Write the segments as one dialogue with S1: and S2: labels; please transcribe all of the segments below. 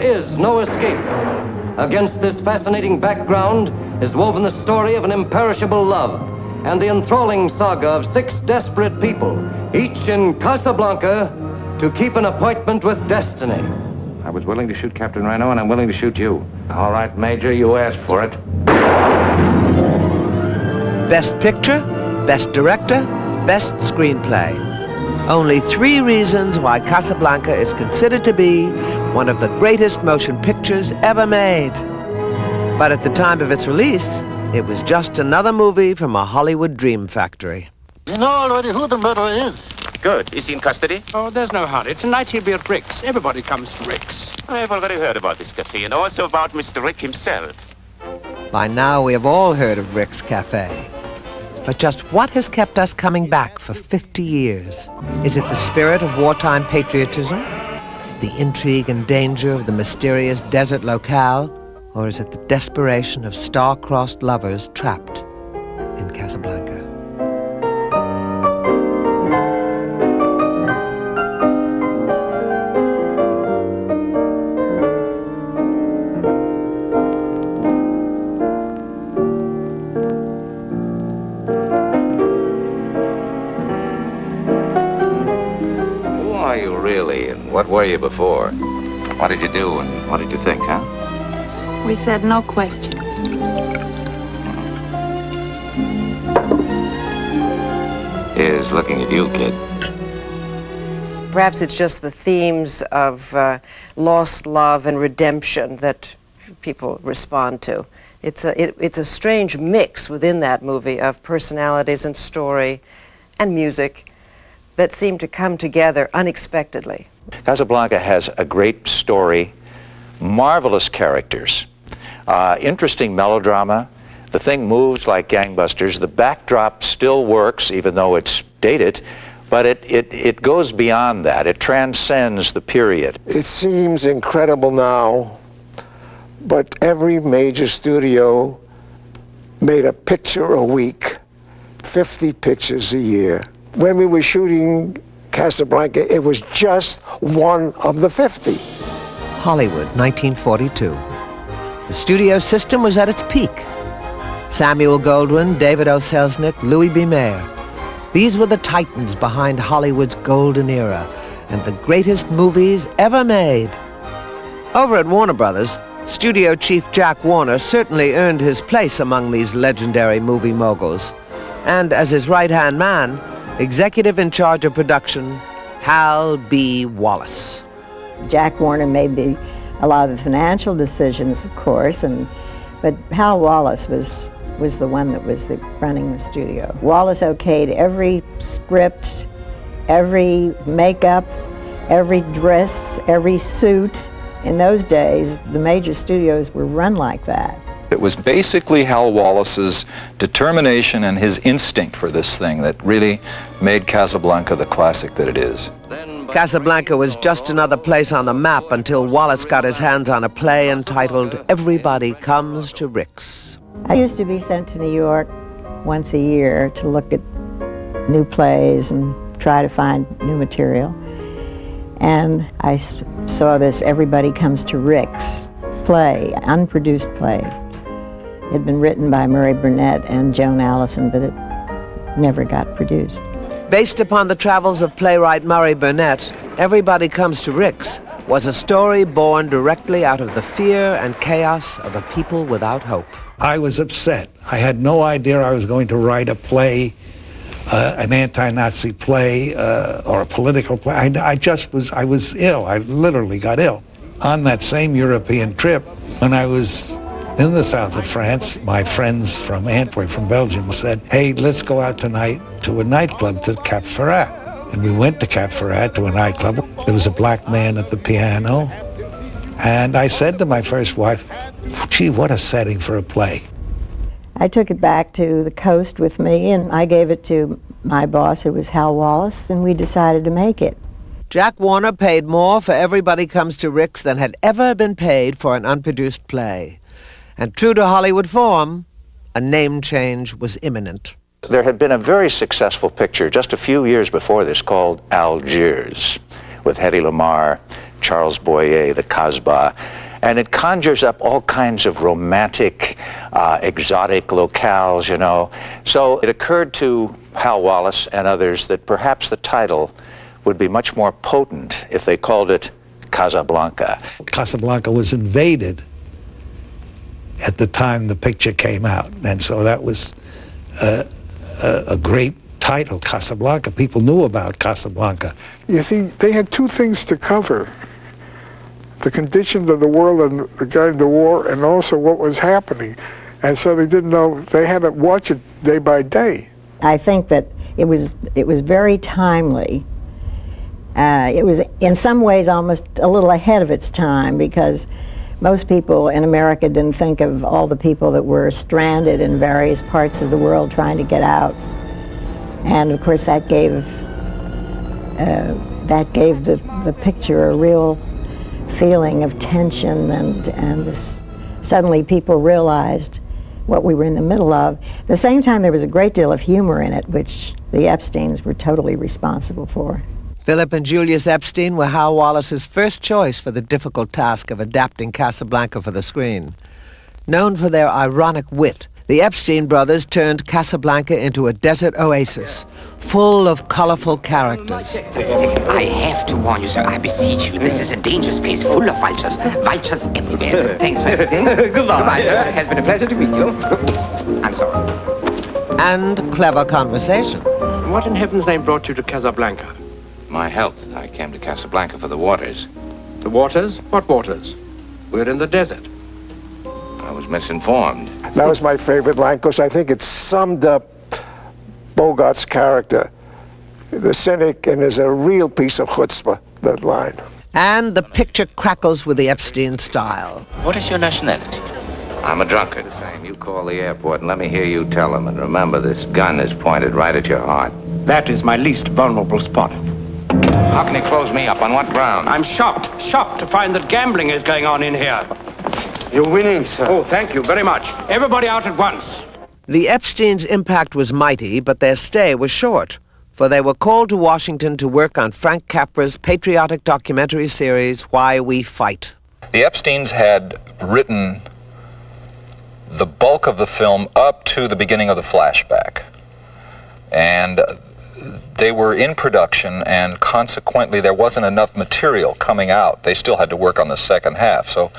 S1: is no escape. Against this fascinating background is woven the story of an imperishable love and the enthralling saga of 6 desperate people, each in Casablanca, to keep an appointment with destiny.
S2: I was willing to shoot Captain Reno, and I'm willing to shoot you. All right, Major, you asked for it.
S3: Best Picture, Best Director, Best Screenplay. Only 3 reasons why Casablanca is considered to be one of the greatest motion pictures ever made. But at the time of its release, it was just another movie from a Hollywood dream factory.
S4: You know already who the murderer is.
S5: Good. Is he in custody?
S6: Oh, there's no hurry. Tonight he'll be at Rick's. Everybody comes to Rick's.
S5: I've already heard about this cafe and also about Mr. Rick himself.
S3: By now, we have all heard of Rick's Cafe. But just what has kept us coming back for 50 years? Is it the spirit of wartime patriotism? The intrigue and danger of the mysterious desert locale? Or is it the desperation of star-crossed lovers trapped in Casablanca?
S2: Who are you really, and what were you before? What did you do, and what did you think, huh?
S7: We said no questions.
S2: Here's looking at you, kid.
S8: Perhaps it's just the themes of lost love and redemption that people respond to. It's a strange mix within that movie of personalities and story and music that seem to come together unexpectedly.
S9: Casablanca has a great story, marvelous characters, interesting melodrama. The thing moves like gangbusters. The backdrop still works, even though it's dated, but it goes beyond that. It transcends the period.
S10: It seems incredible now, but every major studio made a picture a week, 50 pictures a year. When we were shooting Casablanca, it was just one of the 50.
S3: Hollywood, 1942. The studio system was at its peak. Samuel Goldwyn, David O. Selznick, Louis B. Mayer. These were the titans behind Hollywood's golden era and the greatest movies ever made. Over at Warner Brothers, studio chief Jack Warner certainly earned his place among these legendary movie moguls. And as his right-hand man, executive in charge of production, Hal B. Wallace.
S11: Jack Warner made a lot of the financial decisions, of course, but Hal Wallace was the one that was running the studio. Wallace okayed every script, every makeup, every dress, every suit. In those days, the major studios were run like that.
S12: It was basically Hal Wallace's determination and his instinct for this thing that really made Casablanca the classic that it is.
S3: Casablanca was just another place on the map until Wallace got his hands on a play entitled Everybody Comes to Rick's.
S11: I used to be sent to New York once a year to look at new plays and try to find new material. And I saw this Everybody Comes to Rick's play, unproduced play. It had been written by Murray Burnett and Joan Allison, but it never got produced.
S3: Based upon the travels of playwright Murray Burnett, Everybody Comes to Rick's was a story born directly out of the fear and chaos of a people without hope.
S10: I was upset. I had no idea I was going to write a play, an anti-Nazi play, or a political play. I was ill. I literally got ill. On that same European trip, when I was in the south of France, my friends from Antwerp, from Belgium, said, hey, let's go out tonight to a nightclub, to Cap Ferrat. And we went to Cap Ferrat, to a nightclub. There was a black man at the piano. And I said to my first wife, gee, what a setting for a play.
S11: I took it back to the coast with me, and I gave it to my boss, who was Hal Wallace, and we decided to make it.
S3: Jack Warner paid more for Everybody Comes to Rick's than had ever been paid for an unproduced play. And true to Hollywood form, a name change was imminent.
S9: There had been a very successful picture just a few years before this called Algiers, with Hedy Lamarr Charles Boyer, the Kasbah, and it conjures up all kinds of romantic, exotic locales, you know. So it occurred to Hal Wallace and others that perhaps the title would be much more potent if they called it Casablanca.
S10: Casablanca was invaded at the time the picture came out, and so that was a great title, Casablanca. People knew about Casablanca.
S13: You see, they had two things to cover: the conditions of the world and regarding the war, and also what was happening. And so they didn't know, they had to watch it day by day.
S11: I think that it was very timely. It was in some ways almost a little ahead of its time, because most people in America didn't think of all the people that were stranded in various parts of the world trying to get out. And of course that gave the picture a real feeling of tension, and this, suddenly people realized what we were in the middle of. At the same time, there was a great deal of humor in it, which the Epsteins were totally responsible for.
S3: Philip and Julius Epstein were Hal Wallace's first choice for the difficult task of adapting Casablanca for the screen. Known for their ironic wit, the Epstein brothers turned Casablanca into a desert oasis, full of colorful characters.
S14: I have to warn you, sir, I beseech you. This is a dangerous place full of vultures. Vultures everywhere. Thanks for everything. Goodbye, sir. It has been a pleasure to meet you. I'm sorry.
S3: And clever conversation.
S6: What in heaven's name brought you to Casablanca?
S2: My health. I came to Casablanca for the waters.
S6: The waters? What waters? We're in the desert.
S2: I was misinformed.
S13: That was my favorite line, because I think it summed up Bogart's character, the cynic, and there's a real piece of chutzpah, that line.
S3: And the picture crackles with the Epstein style.
S5: What is your nationality?
S2: I'm a drunkard. Saying you call the airport and let me hear you tell them. And remember, this gun is pointed right at your heart.
S6: That is my least vulnerable spot.
S2: How can you close me up? On what ground?
S6: I'm shocked to find that gambling is going on in here.
S13: You're winning, sir.
S6: Oh, thank you very much. Everybody out at once.
S3: The Epsteins' impact was mighty, but their stay was short, for they were called to Washington to work on Frank Capra's patriotic documentary series, Why We Fight.
S12: The Epsteins had written the bulk of the film up to the beginning of the flashback. And they were in production, and consequently there wasn't enough material coming out. They still had to work on the second half. So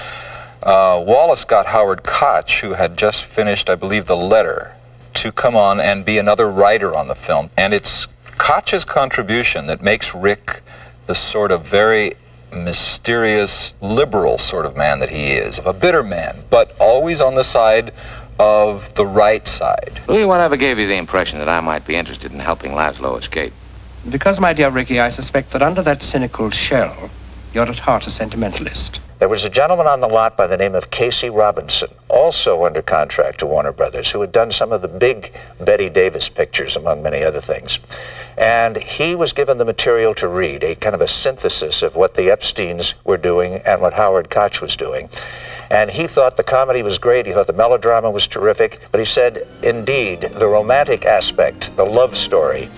S12: Wallace got Howard Koch, who had just finished, I believe, The Letter, to come on and be another writer on the film. And it's Koch's contribution that makes Rick the sort of very mysterious, liberal sort of man that he is. A bitter man, but always on the side of the right side.
S2: Louis, whatever gave you the impression that I might be interested in helping Laszlo escape?
S6: Because, my dear Ricky, I suspect that under that cynical shell, you're at heart a sentimentalist.
S9: There was a gentleman on the lot by the name of Casey Robinson, also under contract to Warner Brothers, who had done some of the big Bette Davis pictures, among many other things. And he was given the material to read, a kind of a synthesis of what the Epsteins were doing and what Howard Koch was doing. And he thought the comedy was great, he thought the melodrama was terrific, but he said, indeed, the romantic aspect, the love story,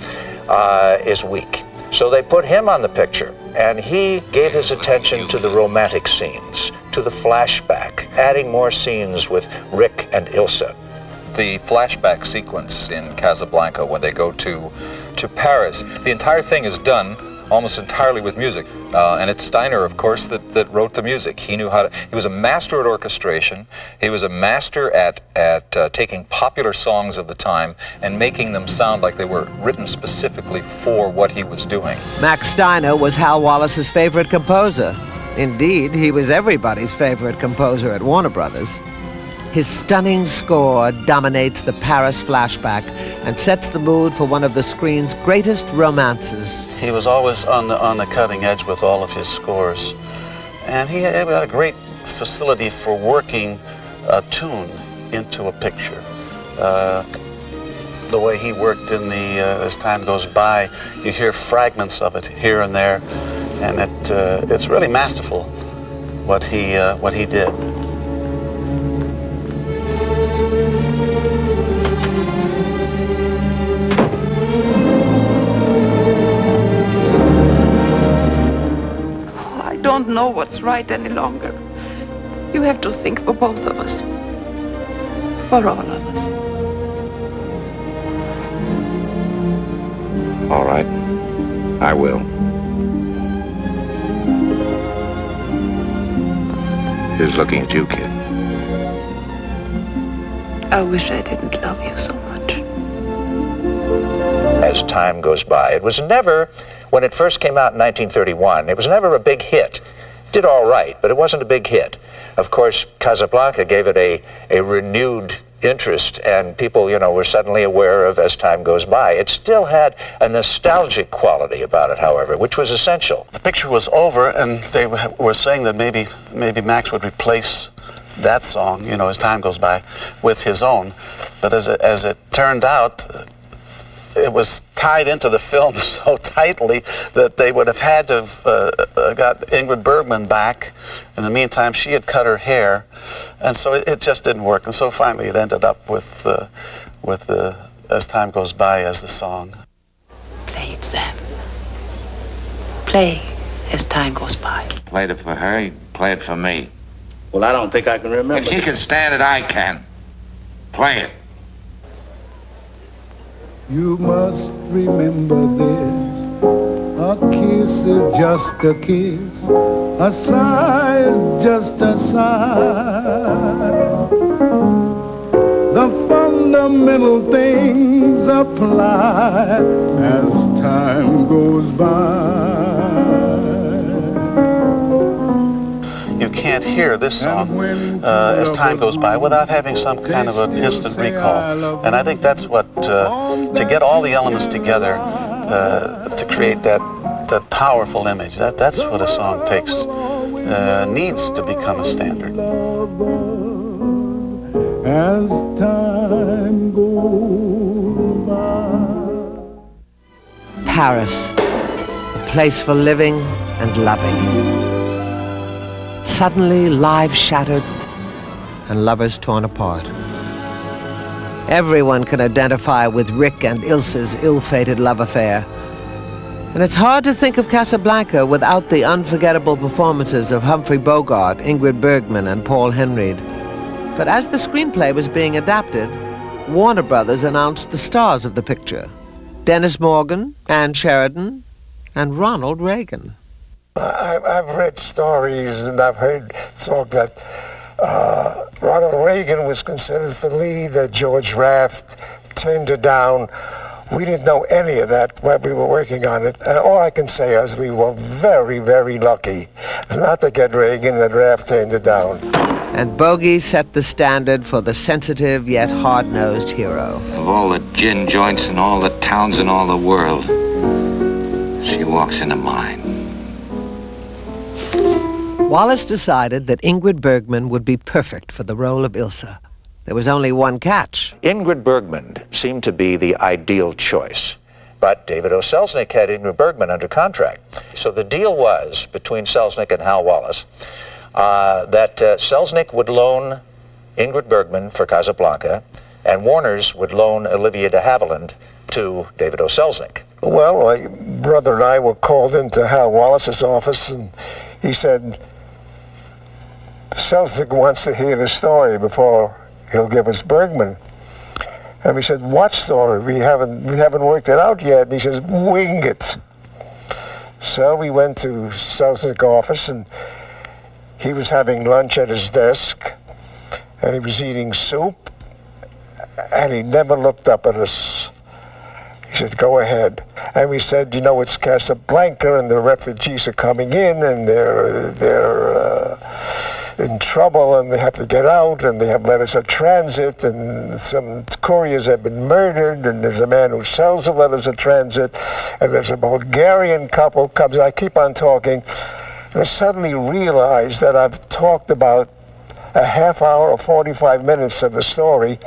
S9: is weak. So they put him on the picture, and he gave his attention to the romantic scenes, to the flashback, adding more scenes with Rick and Ilsa.
S12: The flashback sequence in Casablanca when they go to Paris, the entire thing is done almost entirely with music. And it's Steiner, of course, that wrote the music. He knew how to, he was a master at orchestration. He was a master at taking popular songs of the time and making them sound like they were written specifically for what he was doing.
S3: Max Steiner was Hal Wallace's favorite composer. Indeed, he was everybody's favorite composer at Warner Brothers. His stunning score dominates the Paris flashback and sets the mood for one of the screen's greatest romances.
S15: He was always on the cutting edge with all of his scores. And he had a great facility for working a tune into a picture. The way he worked in as time goes by, you hear fragments of it here and there, and it's really masterful what he did.
S14: I
S7: don't know what's right any longer. You have to think for both of us. For all of us.
S2: All right. I will. Here's looking at you, kid.
S7: I wish I didn't love you so much.
S9: As time goes by, it was never, when it first came out in 1931, it was never a big hit. It did all right, but it wasn't a big hit. Of course, Casablanca gave it a renewed interest, and people, were suddenly aware of as time goes by. It still had a nostalgic quality about it, however, which was essential.
S15: The picture was over, and they were saying that maybe Max would replace that song, as time goes by, with his own. But as it turned out, it was tied into the film so tightly that they would have had to have got Ingrid Bergman back. In the meantime, she had cut her hair, and so it just didn't work. And so finally, it ended up with As Time Goes By as the song.
S7: Play it, Sam. Play As Time Goes By.
S2: Played it for her, you play it for me.
S4: Well, I don't think I can remember.
S2: If she can stand it, I can. Play it.
S16: You must remember this. A kiss is just a kiss. A sigh is just a sigh. The fundamental things apply as time goes by.
S15: You can't hear this song as time goes by without having some kind of an instant recall. And I think that's what, to get all the elements together to create that powerful image, that's what a song takes, needs to become a standard.
S16: As time goes by.
S3: Paris, a place for living and loving. Suddenly, lives shattered and lovers torn apart. Everyone can identify with Rick and Ilsa's ill-fated love affair. And it's hard to think of Casablanca without the unforgettable performances of Humphrey Bogart, Ingrid Bergman, and Paul Henreid. But as the screenplay was being adapted, Warner Brothers announced the stars of the picture: Dennis Morgan, Ann Sheridan, and Ronald Reagan.
S17: I've read stories and I've heard talk that Ronald Reagan was considered for lead, that George Raft turned her down. We didn't know any of that while we were working on it. And all I can say is we were very, very lucky not to get Reagan, that Raft turned her down.
S3: And Bogey set the standard for the sensitive yet hard-nosed hero.
S2: Of all the gin joints in all the towns in all the world, she walks into mine.
S3: Wallace decided that Ingrid Bergman would be perfect for the role of Ilsa. There was only one catch.
S9: Ingrid Bergman seemed to be the ideal choice, but David O. Selznick had Ingrid Bergman under contract. So the deal was, between Selznick and Hal Wallis, that Selznick would loan Ingrid Bergman for Casablanca, and Warner's would loan Olivia de Havilland to David O. Selznick.
S17: Well, my brother and I were called into Hal Wallis's office, and he said, Selznick wants to hear the story before he'll give us Bergman. And we said, what story? We haven't worked it out yet. And he says, wing it. So we went to Selznick's office, and he was having lunch at his desk, and he was eating soup, and he never looked up at us. He said, go ahead. And we said, it's Casablanca, and the refugees are coming in, and they're in trouble, and they have to get out, and they have letters of transit, and some couriers have been murdered, and there's a man who sells the letters of transit, and there's a Bulgarian couple comes. I keep on talking, and I suddenly realized that I've talked about a half hour or 45 minutes of the story,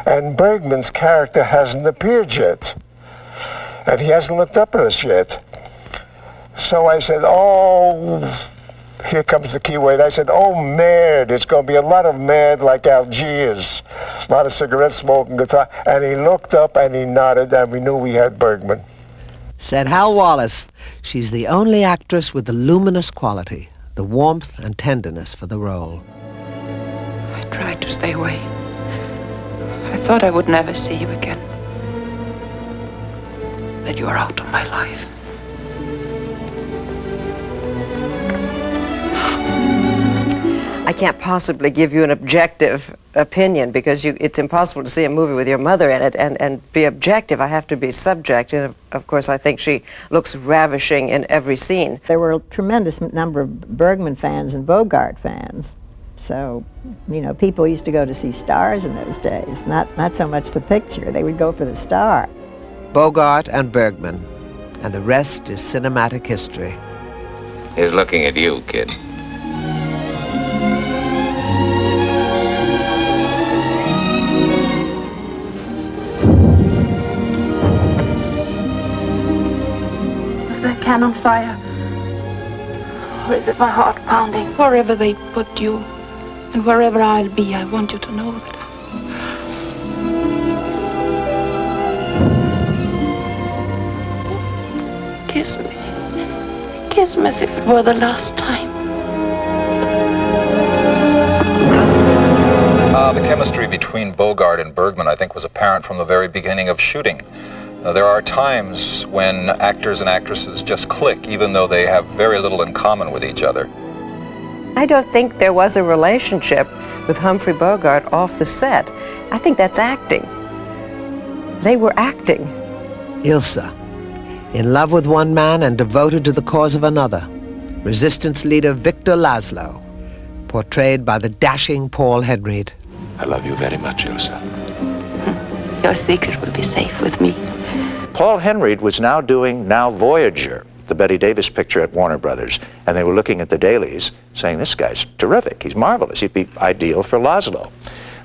S17: and Bergman's character hasn't appeared yet. And he hasn't looked up at us yet. So I said, here comes the key word. I said, mad. It's going to be a lot of mad like Algiers. A lot of cigarette smoking, guitar. And he looked up and he nodded, and we knew we had Bergman.
S3: Said Hal Wallis, she's the only actress with the luminous quality, the warmth and tenderness for the role.
S7: I tried to stay away. I thought I would never see you again. That you are out of my life.
S8: I can't possibly give you an objective opinion because it's impossible to see a movie with your mother in it and be objective. I have to be subjective. And of course, I think she looks ravishing in every scene.
S11: There were a tremendous number of Bergman fans and Bogart fans. So, you know, people used to go to see stars in those days, not so much the picture. They would go for the star.
S3: Bogart and Bergman, and the rest is cinematic history.
S2: He's looking at you, kid.
S7: Is that cannon fire? Or is it my heart pounding? Wherever they put you, and wherever I'll be, I want you to know that. Kiss me. Kiss me as if it were the last time.
S12: The chemistry between Bogart and Bergman, I think, was apparent from the very beginning of shooting. There are times when actors and actresses just click, even though they have very little in common with each other.
S8: I don't think there was a relationship with Humphrey Bogart off the set. I think that's acting. They were acting.
S3: Ilsa, in love with one man and devoted to the cause of another. Resistance leader Victor Laszlo, portrayed by the dashing Paul Henreid.
S18: I love you very much, Ilsa.
S7: Your secret will be safe with me.
S9: Paul Henreid was now doing Now Voyager, the Bette Davis picture at Warner Brothers, and they were looking at the dailies saying, this guy's terrific, he's marvelous, he'd be ideal for Laszlo.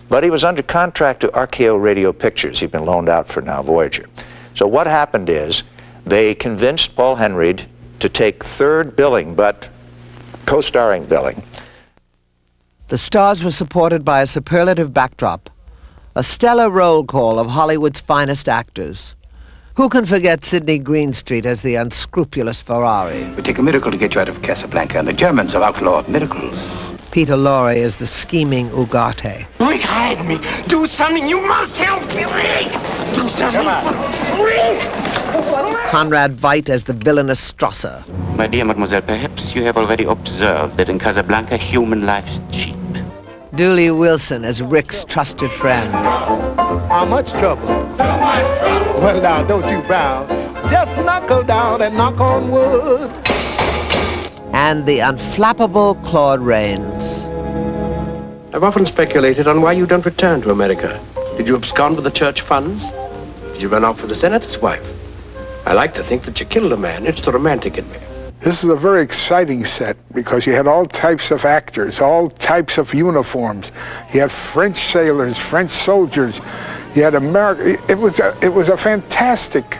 S9: But he was under contract to RKO Radio Pictures. He'd been loaned out for Now Voyager. So what happened is they convinced Paul Henreid to take third billing, but co-starring billing.
S3: The stars were supported by a superlative backdrop, a stellar roll call of Hollywood's finest actors. Who can forget Sidney Greenstreet as the unscrupulous Ferrari?
S18: It would take a miracle to get you out of Casablanca, and the Germans have outlawed miracles.
S3: Peter Lorre as the scheming Ugarte.
S14: Rick, hide me. Do something. You must help me, Rick. Do something. Rick!
S3: Conrad Veidt as the villainous Strasser.
S5: My dear mademoiselle, perhaps you have already observed that in Casablanca, human life is cheap.
S3: Dooley Wilson as Rick's trusted friend.
S16: How much trouble? Too much trouble. Well, now, don't you frown. Just knuckle down and knock on wood.
S3: And the unflappable Claude Rains.
S6: I've often speculated on why you don't return to America. Did you abscond with the church funds? Did you run off with the senator's wife? I like to think that you killed a man. It's the romantic in me.
S13: This is a very exciting set because you had all types of actors, all types of uniforms. You had French sailors, French soldiers. You had America. It was a fantastic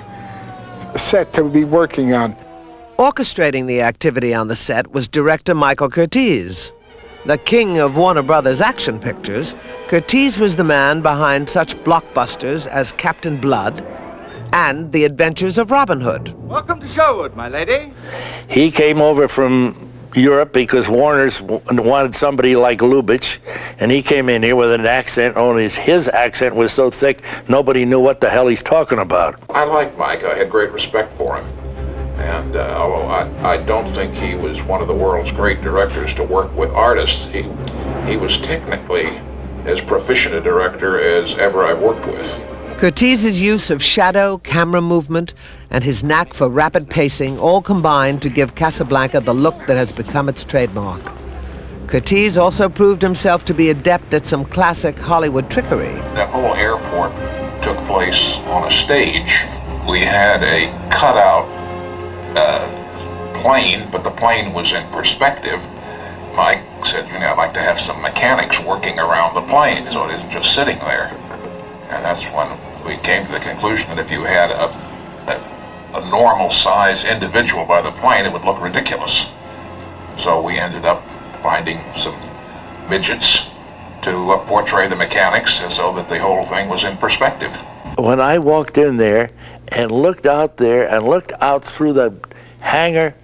S13: set to be working on.
S3: Orchestrating the activity on the set was director Michael Curtiz. The king of Warner Brothers action pictures, Curtiz was the man behind such blockbusters as Captain Blood and The Adventures of Robin Hood.
S19: Welcome to Sherwood, my lady.
S4: He came over from Europe because Warner's wanted somebody like Lubitsch, and he came in here with an accent, only his accent was so thick nobody knew what the hell he's talking about.
S20: I liked Mike. I had great respect for him. And although I don't think he was one of the world's great directors to work with artists, he was technically as proficient a director as ever I've worked with.
S3: Curtiz's use of shadow, camera movement, and his knack for rapid pacing all combined to give Casablanca the look that has become its trademark. Curtiz also proved himself to be adept at some classic Hollywood trickery.
S20: That whole airport took place on a stage. We had a cutout plane, but the plane was in perspective. Mike said, I'd like to have some mechanics working around the plane so it isn't just sitting there. And that's when we came to the conclusion that if you had a normal size individual by the plane, it would look ridiculous. So we ended up finding some midgets to portray the mechanics so that the whole thing was in perspective.
S4: When I walked in there and looked out there and looked out through the hangar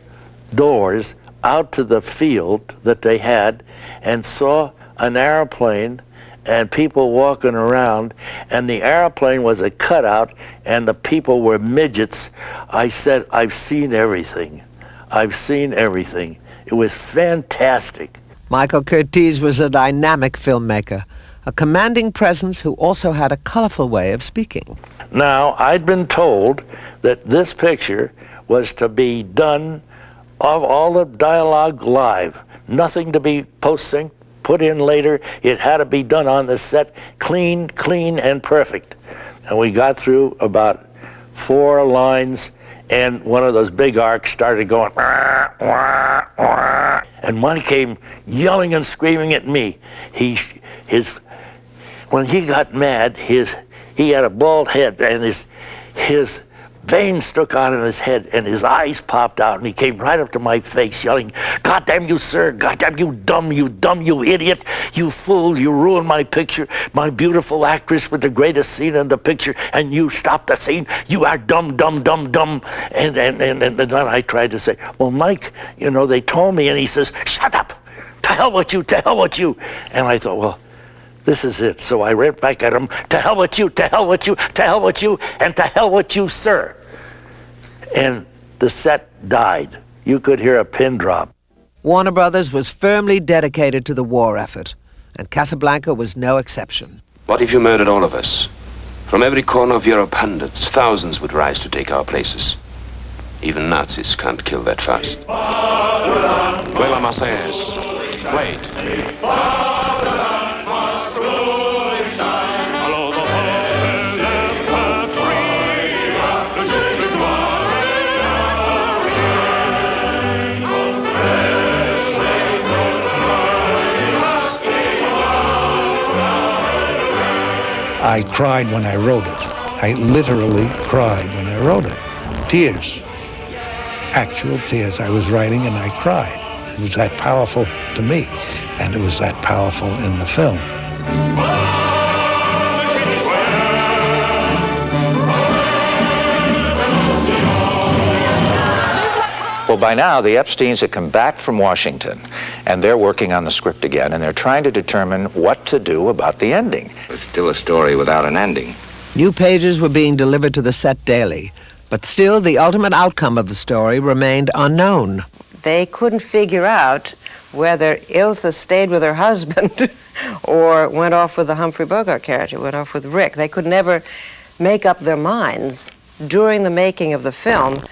S4: doors out to the field that they had and saw an airplane and people walking around, and the airplane was a cutout and the people were midgets, I said, I've seen everything. I've seen everything. It was fantastic.
S3: Michael Curtiz was a dynamic filmmaker, a commanding presence who also had a colorful way of speaking.
S4: Now, I'd been told that this picture was to be done of all the dialogue live, nothing to be post-sync, put in later. It had to be done on the set, clean, and perfect. And we got through about 4 lines, and one of those big arcs started going, wah, wah, wah. And one came yelling and screaming at me. When he got mad, he had a bald head, and his veins stuck out in his head, and his eyes popped out, and he came right up to my face yelling, "God damn you, sir! God damn you, you idiot! You fool! You ruined my picture, my beautiful actress with the greatest scene in the picture, and you stopped the scene. You are dumb, dumb, dumb, dumb!" And then I tried to say, "Well, Mike, you know, they told me," and he says, "Shut up! To hell with you! To hell with you!" And I thought, well, this is it. So I ran back at him, "To hell with you, to hell with you, to hell with you, and to hell with you, sir." And the set died. You could hear a pin drop.
S3: Warner Brothers was firmly dedicated to the war effort, and Casablanca was no exception.
S21: What if you murdered all of us? From every corner of Europe, hundreds, thousands would rise to take our places. Even Nazis can't kill that fast.
S19: Vuela Marseillaise. Played.
S10: I cried when I wrote it. I literally cried when I wrote it. Tears. Actual tears. I was writing and I cried. It was that powerful to me, and it was that powerful in the film.
S9: Well, by now, the Epsteins had come back from Washington, and they're working on the script again, and they're trying to determine what to do about the ending.
S2: It's still a story without an ending.
S3: New pages were being delivered to the set daily, but still the ultimate outcome of the story remained unknown.
S8: They couldn't figure out whether Ilsa stayed with her husband or went off with the Humphrey Bogart character, went off with Rick. They could never make up their minds during the making of the film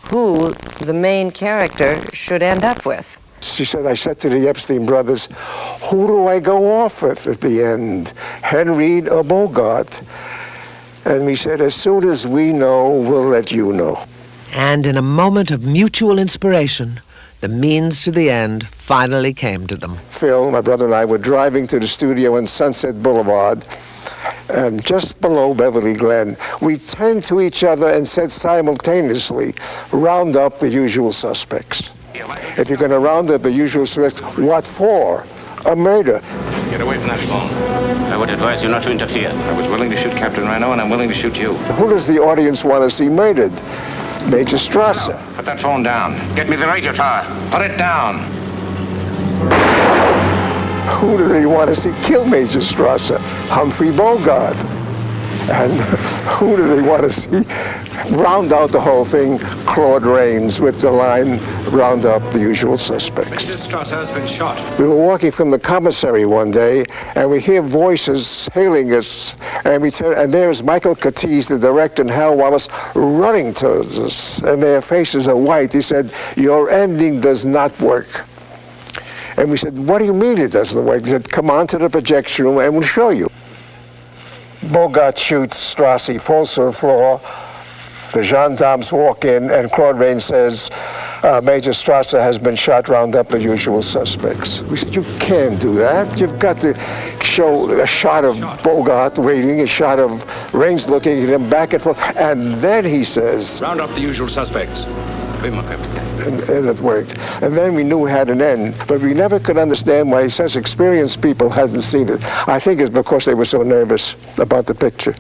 S8: who the main character should end up with.
S17: She said, I said to the Epstein brothers, who do I go off with at the end, Henry or Bogart? And we said, as soon as we know, we'll let you know.
S3: And in a moment of mutual inspiration, the means to the end finally came to them.
S17: Phil, my brother, and I were driving to the studio on Sunset Boulevard, and just below Beverly Glen, we turned to each other and said simultaneously, round up the usual suspects. If you're going to round up the usual suspects, what for? A murder.
S19: Get away from that phone. I would advise you not to interfere. I was willing to shoot Captain Rhino, and I'm willing to shoot you.
S17: Who does the audience want to see murdered? Major Strasser.
S19: No, put that phone down. Get me the radio tower. Put it down.
S17: Who do they want to see kill Major Strasser? Humphrey Bogart. And who do they want to see round out the whole thing? Claude Rains with the line, round up the usual suspects.
S19: Major Strasser has been shot.
S17: We were walking from the commissary one day, and we hear voices hailing us, and we turn, and there's Michael Curtiz, the director, and Hal Wallace running towards us, and their faces are white. He said, your ending does not work. And we said, what do you mean it doesn't work? He said, come on to the projection room and we'll show you. Bogart shoots Strasser, he falls to the floor. The gendarmes walk in, and Claude Rains says, Major Strasser has been shot, round up the usual suspects. We said, you can't do that. You've got to show a shot of Bogart waiting, a shot of Rains looking at him back and forth, and then he says,
S19: round up the usual suspects.
S17: And it worked. And then we knew it had an end, but we never could understand why such experienced people hadn't seen it. I think it's because they were so nervous about the picture.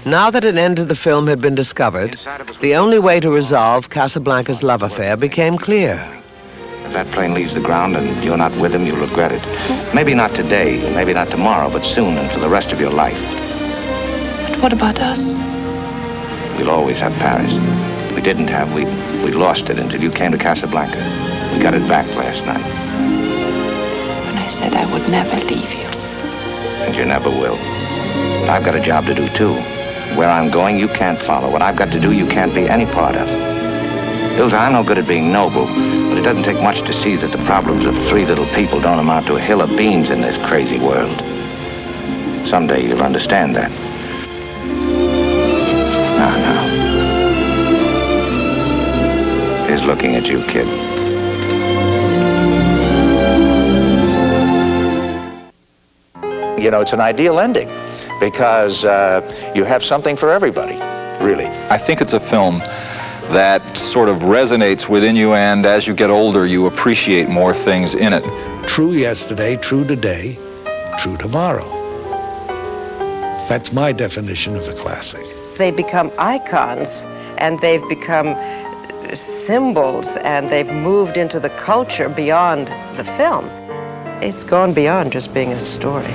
S3: Now that an end to the film had been discovered, the only way to resolve Casablanca's love affair became clear.
S2: that plane leaves the ground and you're not with him, you'll regret it. Maybe not today, maybe not tomorrow, but soon and for the rest of your life.
S7: But what about us?
S2: We'll always have Paris. We didn't have, we lost it until you came to Casablanca. We got it back last night.
S7: When I said I would never leave you.
S2: And you never will. But I've got a job to do too. Where I'm going, you can't follow. What I've got to do, you can't be any part of. Ilsa, I'm no good at being noble, but it doesn't take much to see that the problems of three little people don't amount to a hill of beans in this crazy world. Someday you'll understand that. Now. Here's looking at you, kid.
S9: You know, it's an ideal ending because you have something for everybody, really.
S12: I think it's a film that sort of resonates within you, and as you get older, you appreciate more things in it.
S10: True yesterday, true today, true tomorrow. That's my definition of a classic.
S8: They become icons, and they've become symbols, and they've moved into the culture beyond the film. It's gone beyond just being a story.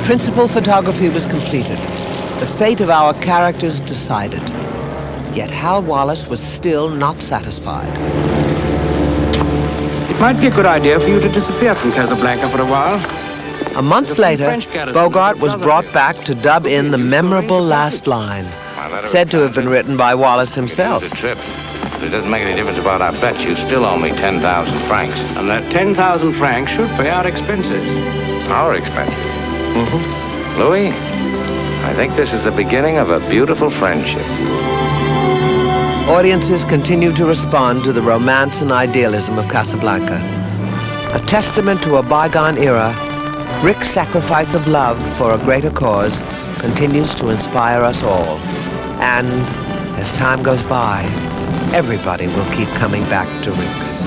S3: Principal photography was completed. The fate of our characters decided. Yet Hal Wallace was still not satisfied.
S6: It might be a good idea for you to disappear from Casablanca for a while.
S3: A month later, Bogart was brought back to dub in the memorable last line, said to have been written by Wallace himself.
S2: Trip. It doesn't make any difference about our bet. You still owe me 10,000 francs.
S6: And that 10,000 francs should pay our expenses.
S2: Our expenses? Mm-hmm. Louis, I think this is the beginning of a beautiful friendship.
S3: Audiences continue to respond to the romance and idealism of Casablanca. A testament to a bygone era, Rick's sacrifice of love for a greater cause continues to inspire us all. And as time goes by, everybody will keep coming back to Rick's.